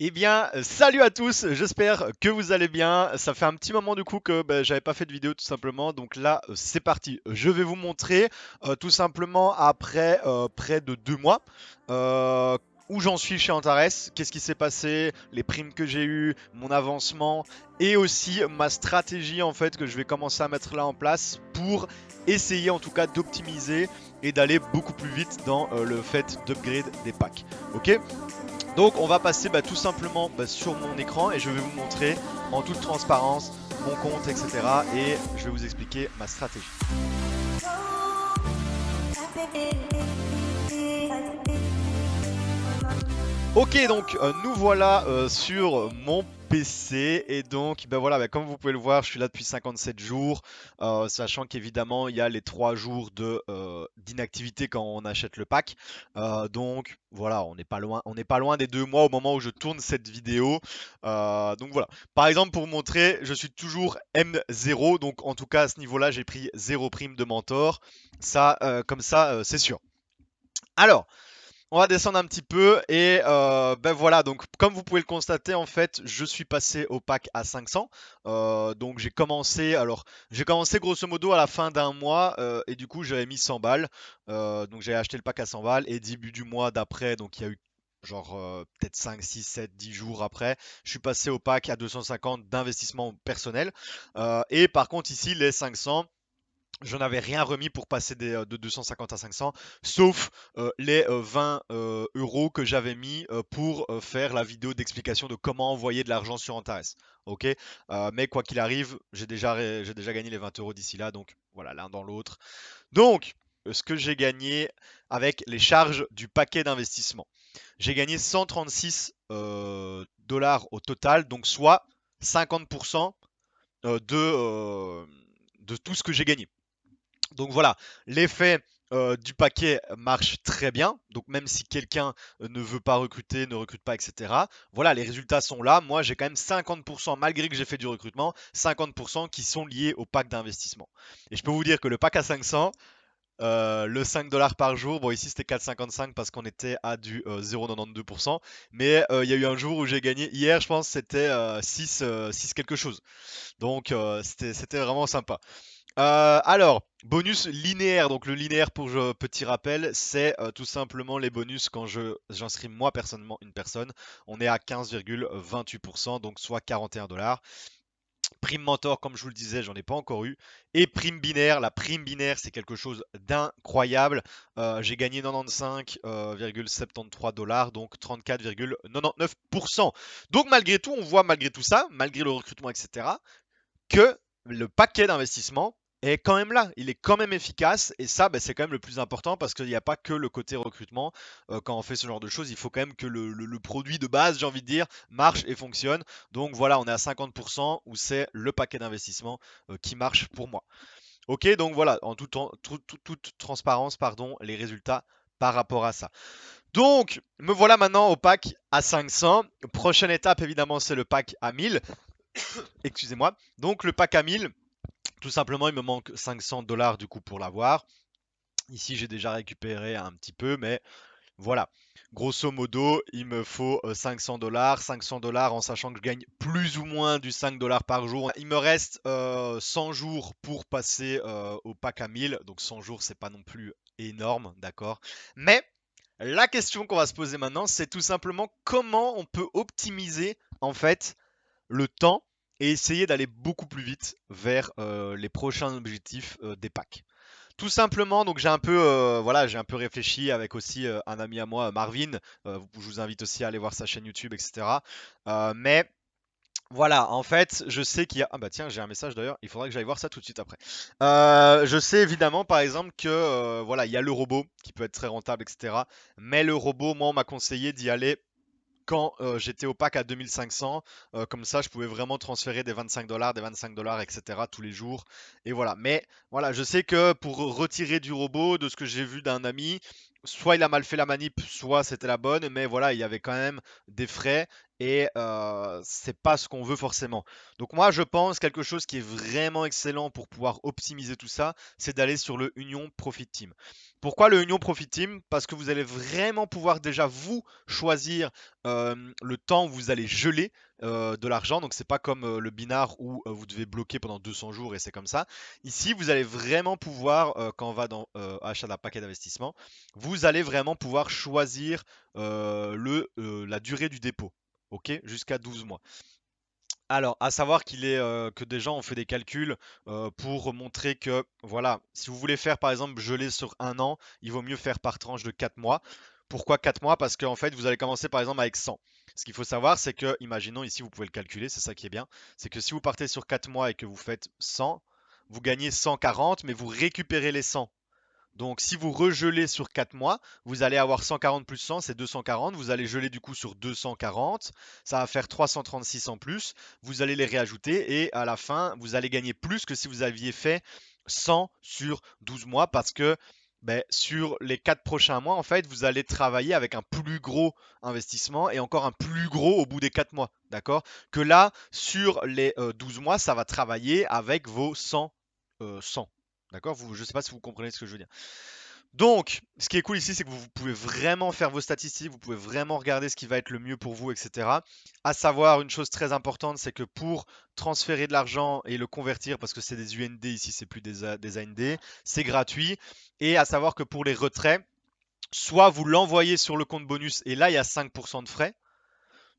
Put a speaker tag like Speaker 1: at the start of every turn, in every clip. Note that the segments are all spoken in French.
Speaker 1: Eh bien, salut à tous, j'espère que vous allez bien. Ça fait un petit moment du coup que j'avais pas fait de vidéo tout simplement. Donc là, c'est parti. Je vais vous montrer tout simplement après près de 2 mois euh, où j'en suis chez Antares, qu'est-ce qui s'est passé, les primes que j'ai eues, mon avancement et aussi ma stratégie en fait que je vais commencer à mettre là en place pour essayer en tout cas d'optimiser et d'aller beaucoup plus vite dans le fait d'upgrade des packs. Ok? Donc on va passer tout simplement sur mon écran et je vais vous montrer en toute transparence mon compte, etc. Et je vais vous expliquer ma stratégie. Ok, donc nous voilà sur mon PC et donc voilà, comme vous pouvez le voir, je suis là depuis 57 jours, sachant qu'évidemment il y a les 3 jours de d'inactivité quand on achète le pack. Donc voilà, on n'est pas loin des 2 mois au moment où je tourne cette vidéo. Donc voilà. Par exemple, pour vous montrer, je suis toujours M0, donc en tout cas à ce niveau-là, j'ai pris 0 prime de mentor. Ça, comme ça, c'est sûr. Alors. On va descendre un petit peu et voilà, donc comme vous pouvez le constater en fait je suis passé au pack à 500. Donc j'ai commencé grosso modo à la fin d'un mois et du coup j'avais mis 100 balles. Donc j'ai acheté le pack à 100 balles et début du mois d'après, donc il y a eu genre peut-être 5, 6, 7, 10 jours après, je suis passé au pack à 250 d'investissement personnel. Et par contre ici les 500, je n'avais rien remis pour passer de 250 à 500, sauf les 20 euros que j'avais mis pour faire la vidéo d'explication de comment envoyer de l'argent sur Antares. Ok. Mais quoi qu'il arrive, j'ai déjà gagné les 20 euros d'ici là, donc voilà, l'un dans l'autre. Donc, ce que j'ai gagné avec les charges du paquet d'investissement. J'ai gagné 136 dollars au total, donc soit 50% de tout ce que j'ai gagné. Donc voilà, l'effet du paquet marche très bien. Donc même si quelqu'un ne veut pas recruter, ne recrute pas, etc. Voilà, les résultats sont là. Moi, j'ai quand même 50%, malgré que j'ai fait du recrutement, 50% qui sont liés au pack d'investissement. Et je peux vous dire que le pack à 500, le 5 dollars par jour, bon ici c'était 4,55 parce qu'on était à du 0,92%. Mais il y a eu un jour où j'ai gagné, hier je pense c'était 6 quelque chose. Donc c'était vraiment sympa. Alors, bonus linéaire. Donc le linéaire, pour petit rappel, c'est tout simplement les bonus quand j'inscris moi personnellement une personne. On est à 15,28%, donc soit 41 dollars. Prime mentor, comme je vous le disais, j'en ai pas encore eu. Et prime binaire, la prime binaire, c'est quelque chose d'incroyable. J'ai gagné 95,73 dollars, donc 34,99%. Donc malgré tout, on voit malgré tout ça, malgré le recrutement, etc., que le paquet d'investissement est quand même là, il est quand même efficace et ça c'est quand même le plus important parce qu'il n'y a pas que le côté recrutement. Quand on fait ce genre de choses, il faut quand même que le produit de base, j'ai envie de dire, marche et fonctionne. Donc voilà, on est à 50% où c'est le paquet d'investissement qui marche pour moi. Ok, donc voilà, en toute transparence, pardon, les résultats par rapport à ça. Donc, me voilà maintenant au pack à 500. Prochaine étape, évidemment, c'est le pack à 1000. Excusez-moi. Donc, le pack à 1000, tout simplement, il me manque 500 dollars du coup pour l'avoir. Ici, j'ai déjà récupéré un petit peu, mais voilà. Grosso modo, il me faut 500 dollars. 500 dollars en sachant que je gagne plus ou moins du 5 dollars par jour. Il me reste 100 jours pour passer au pack à 1000. Donc 100 jours, c'est pas non plus énorme, d'accord. Mais la question qu'on va se poser maintenant, c'est tout simplement comment on peut optimiser en fait le temps et essayer d'aller beaucoup plus vite vers les prochains objectifs des packs. Tout simplement, donc j'ai un peu réfléchi avec aussi un ami à moi, Marvin. Je vous invite aussi à aller voir sa chaîne YouTube, etc. Mais voilà, en fait, je sais qu'il y a. Ah bah tiens, j'ai un message d'ailleurs. Il faudra que j'aille voir ça tout de suite après. Je sais évidemment, par exemple, que voilà, il y a le robot qui peut être très rentable, etc. Mais le robot, moi, on m'a conseillé d'y aller quand j'étais au pack à 2500, comme ça je pouvais vraiment transférer des 25 dollars, etc. tous les jours. Et voilà. Mais voilà, je sais que pour retirer du robot, de ce que j'ai vu d'un ami, soit il a mal fait la manip, soit c'était la bonne, mais voilà, il y avait quand même des frais et c'est pas ce qu'on veut forcément. Donc moi, je pense quelque chose qui est vraiment excellent pour pouvoir optimiser tout ça, c'est d'aller sur le Union Profit Team. Pourquoi le Union Profit Team? Parce que vous allez vraiment pouvoir déjà vous choisir le temps où vous allez geler de l'argent. Donc c'est pas comme le Binar où vous devez bloquer pendant 200 jours et c'est comme ça. Ici, vous allez vraiment pouvoir, quand on va dans achat d'un paquet d'investissement, vous allez vraiment pouvoir choisir la durée du dépôt, ok, jusqu'à 12 mois. Alors, à savoir que des gens ont fait des calculs pour montrer que, voilà, si vous voulez faire par exemple geler sur un an, il vaut mieux faire par tranche de 4 mois. Pourquoi 4 mois? Parce qu'en fait, vous allez commencer par exemple avec 100. Ce qu'il faut savoir, c'est que, imaginons ici, vous pouvez le calculer, c'est ça qui est bien, c'est que si vous partez sur 4 mois et que vous faites 100, vous gagnez 140, mais vous récupérez les 100. Donc si vous regelez sur 4 mois, vous allez avoir 140 plus 100, c'est 240. Vous allez geler du coup sur 240. Ça va faire 336 en plus. Vous allez les réajouter et à la fin, vous allez gagner plus que si vous aviez fait 100 sur 12 mois parce que sur les 4 prochains mois, en fait, vous allez travailler avec un plus gros investissement et encore un plus gros au bout des 4 mois. D'accord? Que là, sur les 12 mois, ça va travailler avec vos 100. 100. D'accord? Je ne sais pas si vous comprenez ce que je veux dire. Donc, ce qui est cool ici, c'est que vous pouvez vraiment faire vos statistiques, vous pouvez vraiment regarder ce qui va être le mieux pour vous, etc. À savoir, une chose très importante, c'est que pour transférer de l'argent et le convertir, parce que c'est des UND ici, c'est plus des AND, c'est gratuit. Et à savoir que pour les retraits, soit vous l'envoyez sur le compte bonus et là, il y a 5% de frais,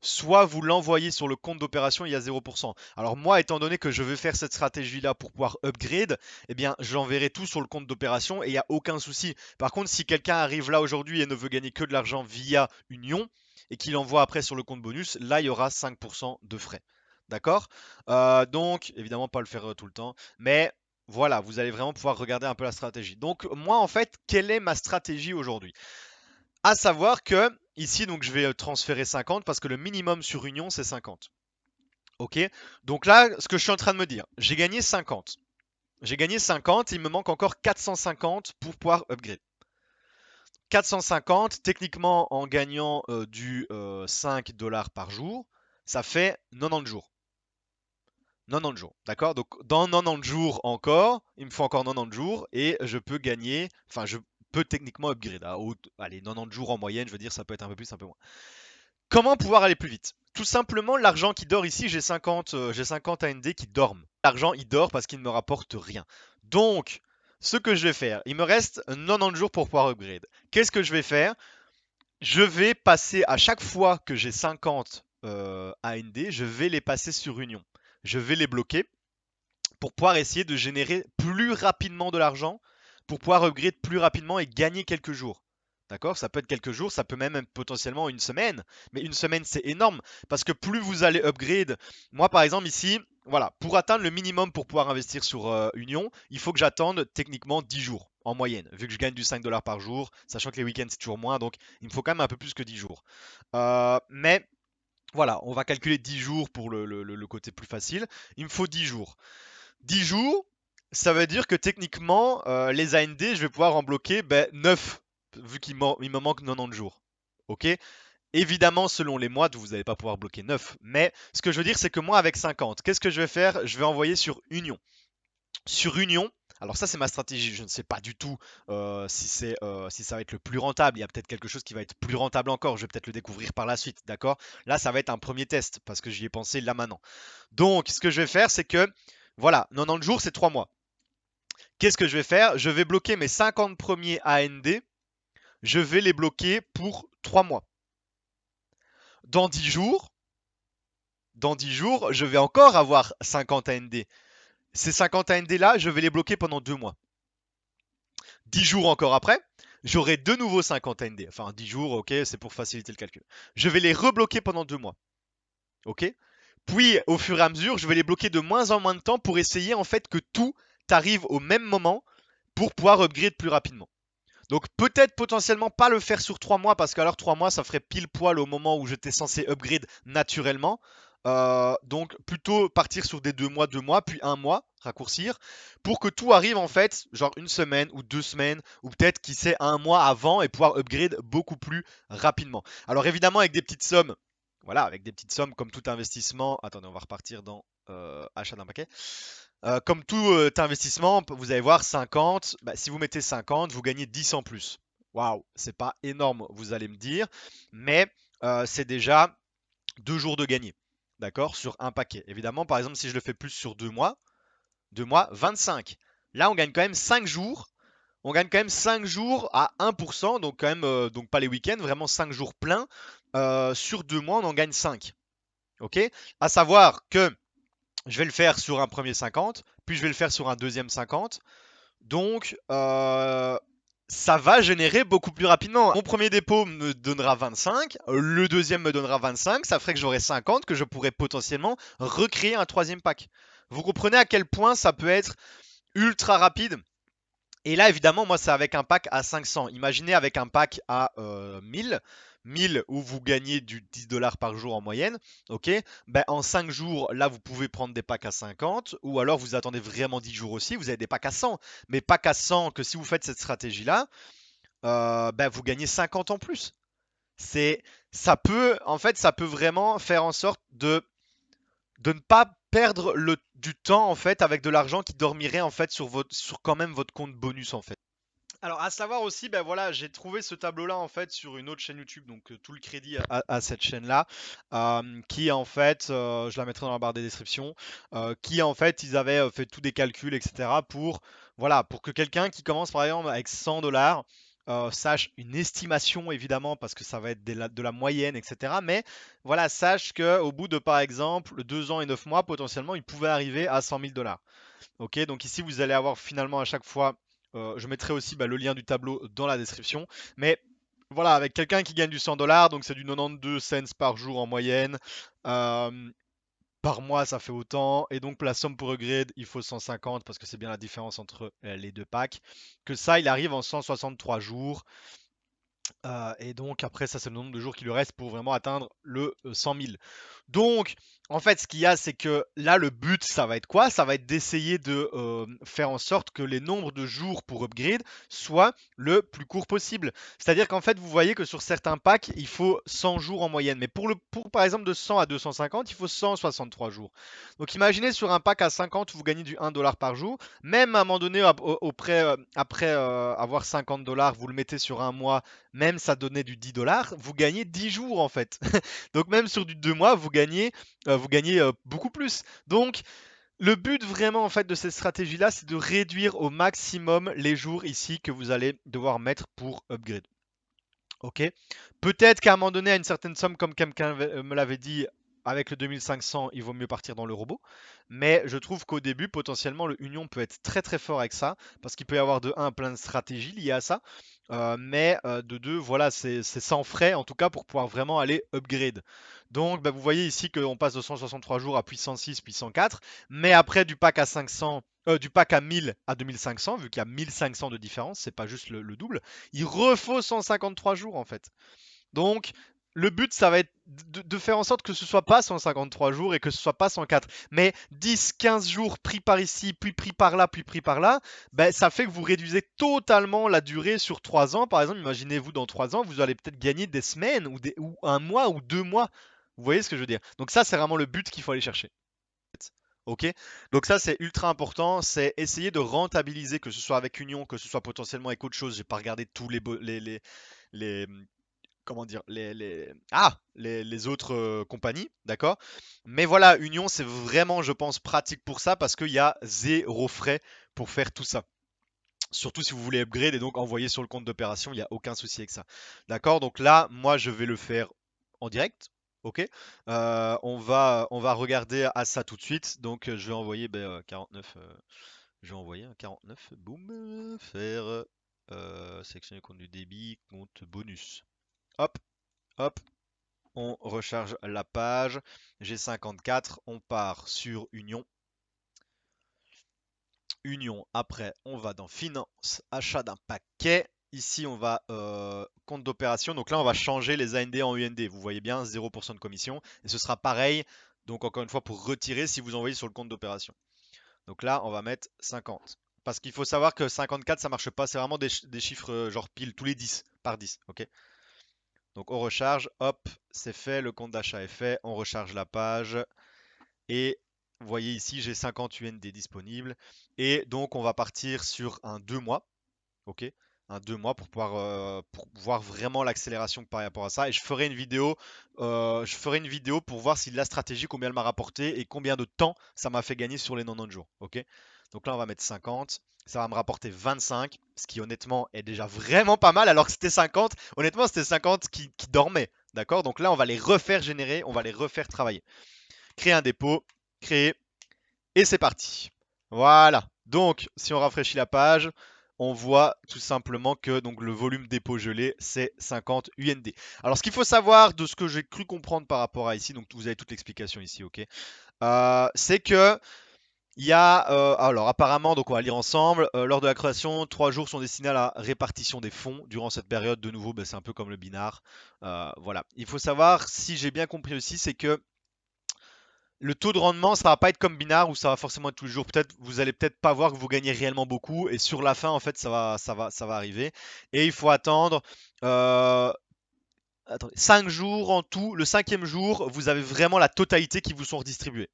Speaker 1: soit vous l'envoyez sur le compte d'opération, il y a 0%. Alors moi, étant donné que je veux faire cette stratégie-là pour pouvoir upgrade, eh bien, j'enverrai tout sur le compte d'opération et il n'y a aucun souci. Par contre, si quelqu'un arrive là aujourd'hui et ne veut gagner que de l'argent via Union et qu'il envoie après sur le compte bonus, là, il y aura 5% de frais. D'accord? Donc, évidemment, pas le faire tout le temps, mais voilà, vous allez vraiment pouvoir regarder un peu la stratégie. Donc, moi, en fait, quelle est ma stratégie aujourd'hui? À savoir que ici, donc, je vais transférer 50 parce que le minimum sur Union, c'est 50. Ok? Donc là, ce que je suis en train de me dire, j'ai gagné 50. J'ai gagné 50, il me manque encore 450 pour pouvoir upgrade. 450, techniquement, en gagnant du 5 dollars par jour, ça fait 90 jours. 90 jours, d'accord? Donc dans 90 jours encore, il me faut encore 90 jours et je peux gagner, enfin je peux techniquement upgrade. Allez, 90 jours en moyenne, je veux dire, ça peut être un peu plus, un peu moins. Comment pouvoir aller plus vite? Tout simplement, l'argent qui dort ici, j'ai 50 AND qui dorment. L'argent, il dort parce qu'il ne me rapporte rien. Donc, ce que je vais faire, il me reste 90 jours pour pouvoir upgrade. Qu'est-ce que je vais faire? Je vais passer à chaque fois que j'ai 50 AND, je vais les passer sur Union. Je vais les bloquer pour pouvoir essayer de générer plus rapidement de l'argent, pour pouvoir upgrade plus rapidement et gagner quelques jours. D'accord? Ça peut être quelques jours, ça peut même être potentiellement une semaine. Mais une semaine, c'est énorme. Parce que plus vous allez upgrade, moi par exemple ici, voilà, pour atteindre le minimum pour pouvoir investir sur Union, il faut que j'attende techniquement 10 jours en moyenne, vu que je gagne du 5 dollars par jour, sachant que les week-ends c'est toujours moins, donc il me faut quand même un peu plus que 10 jours. Mais voilà, on va calculer 10 jours pour le côté plus facile. Il me faut 10 jours. 10 jours, ça veut dire que techniquement, les AND, je vais pouvoir en bloquer 9, vu il me manque 90 jours. Ok? Évidemment, selon les mois, vous n'allez pas pouvoir bloquer 9. Mais ce que je veux dire, c'est que moi, avec 50, qu'est-ce que je vais faire? Je vais envoyer sur Union. Sur Union, alors ça, c'est ma stratégie. Je ne sais pas du tout si ça va être le plus rentable. Il y a peut-être quelque chose qui va être plus rentable encore. Je vais peut-être le découvrir par la suite. D'accord? Là, ça va être un premier test parce que j'y ai pensé là maintenant. Donc, ce que je vais faire, c'est que voilà, 90 jours, c'est 3 mois. Qu'est-ce que je vais faire? Je vais bloquer mes 50 premiers AND. Je vais les bloquer pour 3 mois. Dans 10 jours, je vais encore avoir 50 AND. Ces 50 AND là, je vais les bloquer pendant 2 mois. 10 jours encore après, j'aurai de nouveau 50 AND. Enfin, 10 jours, ok, c'est pour faciliter le calcul. Je vais les rebloquer pendant 2 mois. Ok? Puis, au fur et à mesure, je vais les bloquer de moins en moins de temps pour essayer en fait que tout arrive au même moment pour pouvoir upgrade plus rapidement. Donc peut-être potentiellement pas le faire sur 3 mois parce qu'alors 3 mois ça ferait pile poil au moment où j'étais censé upgrade naturellement. Donc plutôt partir sur des 2 mois, puis un mois, raccourcir, pour que tout arrive en fait, genre une semaine ou 2 semaines, ou peut-être qui sait un mois avant et pouvoir upgrade beaucoup plus rapidement. Alors évidemment avec des petites sommes, voilà, avec des petites sommes comme tout investissement. Attendez, on va repartir dans achat d'un paquet. Comme tout investissement, vous allez voir 50, bah, si vous mettez 50, vous gagnez 10 en plus. Waouh, c'est pas énorme, vous allez me dire, mais c'est déjà 2 jours de gagné, d'accord, sur un paquet. Évidemment, par exemple, si je le fais plus sur 2 mois, 25. Là, on gagne quand même 5 jours. On gagne quand même 5 jours à 1%, donc quand même, donc pas les week-ends, vraiment 5 jours pleins. Sur 2 mois, on en gagne 5. Ok? À savoir que je vais le faire sur un premier 50, puis je vais le faire sur un deuxième 50. Donc, ça va générer beaucoup plus rapidement. Mon premier dépôt me donnera 25, le deuxième me donnera 25, ça ferait que j'aurai 50, que je pourrais potentiellement recréer un troisième pack. Vous comprenez à quel point ça peut être ultra rapide. Et là, évidemment, moi, c'est avec un pack à 500. Imaginez avec un pack à 1000. 1000 où vous gagnez du 10 dollars par jour en moyenne, ok, ben, en 5 jours, là, vous pouvez prendre des packs à 50, ou alors vous attendez vraiment 10 jours aussi, vous avez des packs à 100. Mais packs à 100, que si vous faites cette stratégie-là, ben, vous gagnez 50 en plus. C'est, ça peut, en fait, ça peut vraiment faire en sorte de ne pas perdre du temps, en fait, avec de l'argent qui dormirait, en fait, sur quand même votre compte bonus, en fait. Alors, à savoir aussi, ben voilà, j'ai trouvé ce tableau-là en fait sur une autre chaîne YouTube, donc tout le crédit à cette chaîne-là, qui en fait, je la mettrai dans la barre des descriptions, qui en fait, ils avaient fait tous des calculs, etc. pour, voilà, pour que quelqu'un qui commence par exemple avec 100 dollars sache une estimation évidemment, parce que ça va être de la moyenne, etc. Mais voilà, sache que au bout de par exemple 2 ans et 9 mois, potentiellement, il pouvait arriver à 100 000 dollars. Ok, donc ici vous allez avoir finalement à chaque fois, je mettrai aussi bah, le lien du tableau dans la description. Mais voilà, avec quelqu'un qui gagne du 100 dollars, donc c'est du 92 cents par jour en moyenne. euh, Par mois, ça fait autant. Et donc, la somme pour upgrade, il faut 150 parce que c'est bien la différence entre les deux packs. Que ça, il arrive en 163 jours. Et donc après ça c'est le nombre de jours qui lui reste pour vraiment atteindre le 100 000. Donc en fait ce qu'il y a c'est que là le but ça va être quoi? Ça va être d'essayer de faire en sorte que les nombres de jours pour upgrade soient le plus court possible. C'est-à-dire qu'en fait vous voyez que sur certains packs il faut 100 jours en moyenne. Mais pour par exemple de 100 à 250 il faut 163 jours. Donc imaginez sur un pack à 50 vous gagnez du 1 dollar par jour. Même à un moment donné après avoir 50 dollars vous le mettez sur un mois, même ça donnait du 10 dollars, vous gagnez 10 jours en fait. Donc même sur du 2 mois, vous gagnez beaucoup plus. Donc le but vraiment en fait de cette stratégie-là, c'est de réduire au maximum les jours ici que vous allez devoir mettre pour upgrade. Ok. Peut-être qu'à un moment donné, à une certaine somme, comme quelqu'un me l'avait dit, avec le 2500, il vaut mieux partir dans le robot. Mais je trouve qu'au début, potentiellement, le Union peut être très très fort avec ça, parce qu'il peut y avoir de un plein de stratégies liées à ça, mais de deux, voilà, c'est sans frais, en tout cas, pour pouvoir vraiment aller upgrade. Donc, bah, vous voyez ici qu'on passe de 163 jours à puissance 6, puissance 4, mais après du pack à 500, du pack à 1000 à 2500, vu qu'il y a 1500 de différence, c'est pas juste le double. Il refaut 153 jours en fait. Donc, le but, ça va être de faire en sorte que ce soit pas 153 jours et que ce soit pas 104. Mais 10, 15 jours pris par ici, puis pris par là, puis pris par là, ben, ça fait que vous réduisez totalement la durée sur 3 ans. Par exemple, imaginez-vous dans 3 ans, vous allez peut-être gagner des semaines ou un mois ou 2 mois. Vous voyez ce que je veux dire? Donc ça, c'est vraiment le but qu'il faut aller chercher. Ok, donc ça c'est ultra important, c'est essayer de rentabiliser, que ce soit avec Union, que ce soit potentiellement avec autre chose. J'ai pas regardé tous les comment dire, les autres compagnies, d'accord? Mais voilà, Union, c'est vraiment, je pense, pratique pour ça parce qu'il y a zéro frais pour faire tout ça. Surtout si vous voulez upgrade et donc envoyer sur le compte d'opération, il n'y a aucun souci avec ça. D'accord? Donc là, moi, je vais le faire en direct. Ok? On va regarder à ça tout de suite. Donc, je vais envoyer 49. Je vais envoyer un 49. Boum. Faire sélectionner compte du débit, compte bonus. Hop, hop, on recharge la page. J'ai 54, on part sur Union. Union, après on va dans Finance, achat d'un paquet. Ici on va compte d'opération. Donc là on va changer les AND en UND. Vous voyez bien, 0% de commission. Et ce sera pareil Donc encore une fois, pour retirer si vous envoyez sur le compte d'opération. Donc là, on va mettre 50. Parce qu'il faut savoir que 54, ça marche pas. C'est vraiment des chiffres genre pile tous les 10 par 10. Ok. Donc on recharge. Hop, c'est fait. Le compte d'achat est fait. On recharge la page. Et vous voyez ici, j'ai 50 UND disponibles. Et donc on va partir sur un 2 mois. Ok. Un 2 mois pour voir vraiment l'accélération par rapport à ça. Et je ferai une vidéo pour voir si la stratégie, combien elle m'a rapporté et combien de temps ça m'a fait gagner sur les 90 jours. Ok. Donc là, on va mettre 50. Ça va me rapporter 25, ce qui honnêtement est déjà vraiment pas mal, alors que c'était 50. Honnêtement, c'était 50 qui dormaient. D'accord. Donc là, on va les refaire générer, on va les refaire travailler. Créer un dépôt, créer, et c'est parti. Voilà. Donc, si on rafraîchit la page, on voit tout simplement que donc, le volume dépôt gelé, c'est 50 UND. Alors, ce qu'il faut savoir de ce que j'ai cru comprendre par rapport à ici, donc vous avez toute l'explication ici, ok, c'est que il y a, alors apparemment, donc on va lire ensemble, lors de la création, 3 jours sont destinés à la répartition des fonds. Durant cette période, de nouveau, ben, c'est un peu comme le binard. Voilà. Il faut savoir, si j'ai bien compris aussi, c'est que le taux de rendement, ça va pas être comme Binard où ça va forcément être tous les jours. Peut-être, vous allez peut-être pas voir que vous gagnez réellement beaucoup et sur la fin, en fait, ça va arriver. Et il faut attendre, 5 jours en tout. Le cinquième jour, vous avez vraiment la totalité qui vous sont redistribués.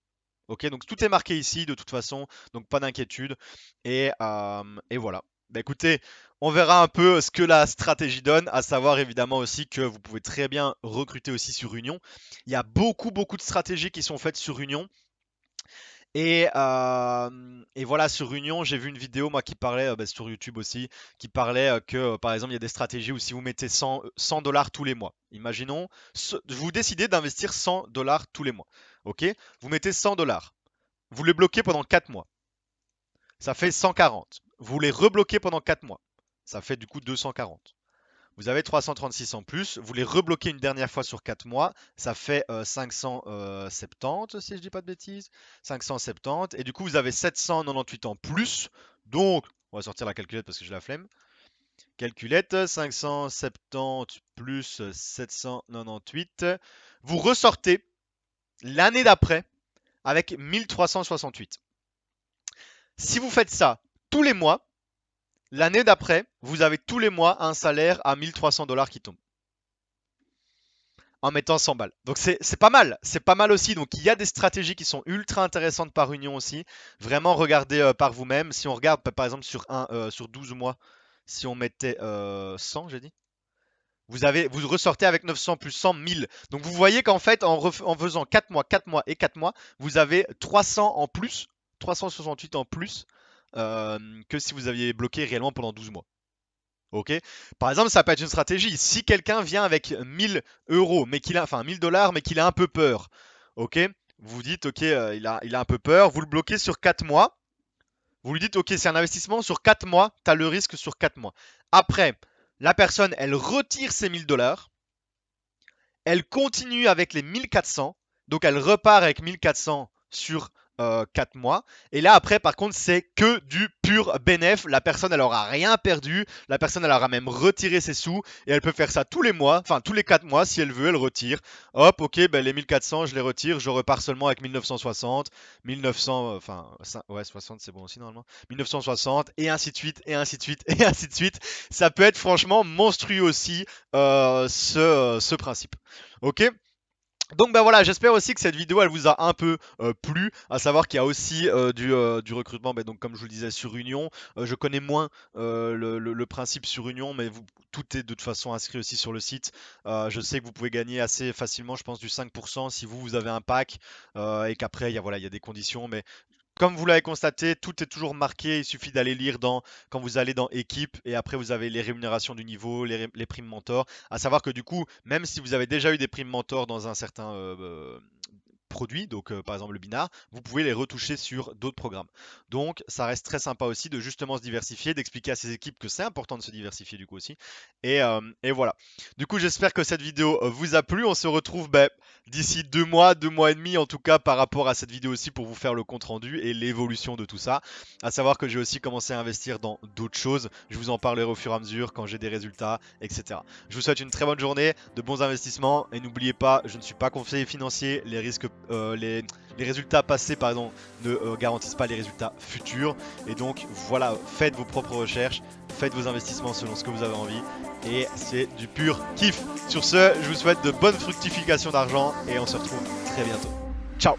Speaker 1: Ok, donc tout est marqué ici de toute façon, donc pas d'inquiétude. Et voilà. Bah écoutez, on verra un peu ce que la stratégie donne, à savoir évidemment aussi que vous pouvez très bien recruter aussi sur Union. Il y a beaucoup beaucoup de stratégies qui sont faites sur Union. Et voilà, sur Union, j'ai vu une vidéo, moi, qui parlait, bah, sur YouTube aussi, qui parlait que, par exemple, il y a des stratégies où si vous mettez 100 dollars tous les mois, imaginons, vous décidez d'investir 100 dollars tous les mois, ok? Vous mettez 100 dollars, vous les bloquez pendant 4 mois, ça fait 140. Vous les rebloquez pendant 4 mois, ça fait du coup 240. Vous avez 336 en plus, vous les rebloquez une dernière fois sur 4 mois, ça fait 570 si je dis pas de bêtises, 570, et du coup vous avez 798 en plus, donc on va sortir la calculette parce que j'ai la flemme. Calculette, 570 plus 798, vous ressortez l'année d'après avec 1368. Si vous faites ça tous les mois, l'année d'après, vous avez tous les mois un salaire à 1300 dollars qui tombe en mettant 100 balles. Donc c'est pas mal, c'est pas mal aussi. Donc il y a des stratégies qui sont ultra intéressantes par union aussi. Vraiment regardez par vous-même. Si on regarde par exemple sur 12 mois, si on mettait 100, j'ai dit. Vous ressortez avec 900 plus 100, 1000. Donc vous voyez qu'en fait, en faisant 4 mois, 4 mois et 4 mois, vous avez 300 en plus, 368 en plus, que si vous aviez bloqué réellement pendant 12 mois. Ok. Par exemple, ça peut être une stratégie. Si quelqu'un vient avec 1000 euros, mais qu'il a, enfin 1000 dollars, mais qu'il a un peu peur, ok. Vous dites, ok, il a un peu peur. Vous le bloquez sur 4 mois. Vous lui dites, ok, c'est un investissement sur 4 mois. Tu as le risque sur 4 mois. Après, la personne, elle retire ses 1000 dollars. Elle continue avec les 1400. Donc, elle repart avec 1400 sur 4 mois. Et là, après, par contre, c'est que du pur bénéf. La personne, elle aura rien perdu. La personne, elle aura même retiré ses sous. Et elle peut faire ça tous les mois, enfin tous les 4 mois, si elle veut, elle retire. Hop, ok, ben, les 1400, je les retire. Je repars seulement avec 1960, 1900, enfin, ouais, 60, c'est bon aussi normalement. 1960, et ainsi de suite, et ainsi de suite, et ainsi de suite. Ça peut être franchement monstrueux aussi, ce principe. Ok. Donc bah voilà, j'espère aussi que cette vidéo elle vous a un peu plu, à savoir qu'il y a aussi du recrutement, bah, donc comme je vous le disais sur Union, je connais moins le principe sur Union, mais tout est de toute façon inscrit aussi sur le site. Je sais que vous pouvez gagner assez facilement, je pense du 5% si vous avez un pack, et qu'après voilà, il y a des conditions, mais comme vous l'avez constaté, tout est toujours marqué. Il suffit d'aller lire quand vous allez dans équipe et après vous avez les rémunérations du niveau, les primes mentor. À savoir que du coup, même si vous avez déjà eu des primes mentor dans un certain produit, donc par exemple le binard, vous pouvez les retoucher sur d'autres programmes. Donc ça reste très sympa aussi de justement se diversifier, d'expliquer à ses équipes que c'est important de se diversifier du coup aussi. Et voilà. Du coup, j'espère que cette vidéo vous a plu. On se retrouve d'ici 2 mois et demi en tout cas par rapport à cette vidéo aussi pour vous faire le compte rendu et l'évolution de tout ça. À savoir que j'ai aussi commencé à investir dans d'autres choses. Je vous en parlerai au fur et à mesure quand j'ai des résultats, etc. Je vous souhaite une très bonne journée, de bons investissements et n'oubliez pas, je ne suis pas conseiller financier, les risques les résultats passés pardon, ne garantissent pas les résultats futurs. Et donc voilà, faites vos propres recherches, faites vos investissements selon ce que vous avez envie. Et c'est du pur kiff. Sur ce, je vous souhaite de bonnes fructifications d'argent et on se retrouve très bientôt. Ciao!